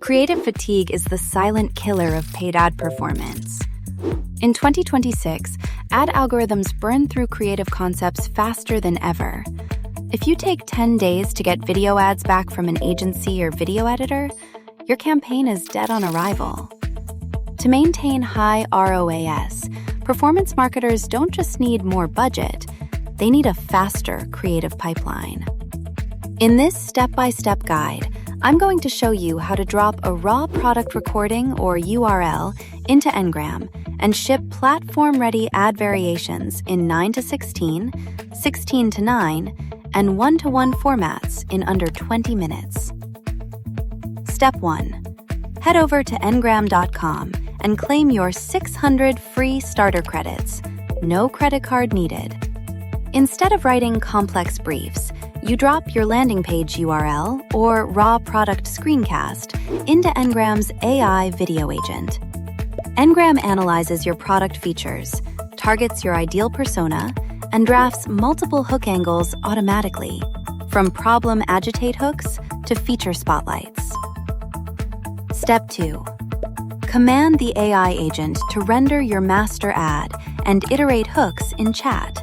Creative fatigue is the silent killer of paid ad performance. In 2026, ad algorithms burn through creative concepts faster than ever. If you take 10 days to get video ads back from an agency or video editor, your campaign is dead on arrival. To maintain high ROAS, performance marketers don't just need more budget, they need a faster creative pipeline. In this step-by-step guide, I'm going to show you how to drop a raw product recording or URL into Ngram and ship platform-ready ad variations in 9:16, 16:9, and 1:1 formats in under 20 minutes. Step 1. Head over to ngram.com and claim your 600 free starter credits. No credit card needed. Instead of writing complex briefs, you drop your landing page URL or raw product screencast into Ngram's AI video agent. Ngram analyzes your product features, targets your ideal persona, and drafts multiple hook angles automatically, from problem agitate hooks to feature spotlights. Step 2. Command the AI agent to render your master ad and iterate hooks in chat.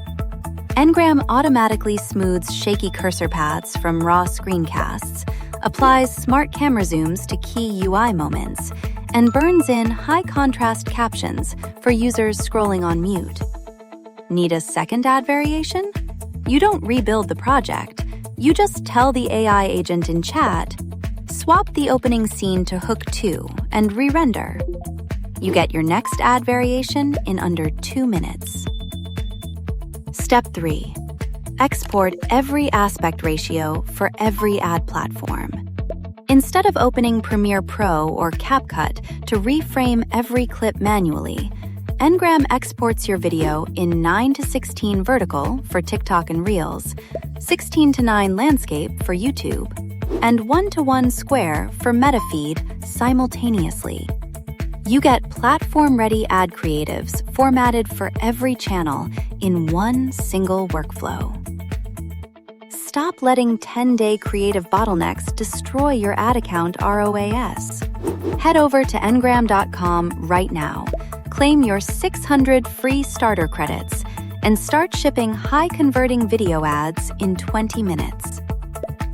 Ngram automatically smooths shaky cursor paths from raw screencasts, applies smart camera zooms to key UI moments, and burns in high-contrast captions for users scrolling on mute. Need a second ad variation? You don't rebuild the project. You just tell the AI agent in chat, swap the opening scene to hook 2 and re-render. You get your next ad variation in under 2 minutes. Step 3. Export every aspect ratio for every ad platform. Instead of opening Premiere Pro or CapCut to reframe every clip manually, Ngram exports your video in 9:16 vertical for TikTok and Reels, 16:9 landscape for YouTube, and 1:1 square for Metafeed simultaneously. You get platform-ready ad creatives formatted for every channel in one single workflow. Stop letting 10-day creative bottlenecks destroy your ad account ROAS. Head over to ngram.com right now, claim your 600 free starter credits, and start shipping high-converting video ads in 20 minutes.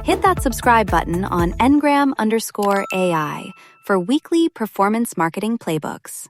Hit that subscribe button on Ngram_AI for weekly performance marketing playbooks.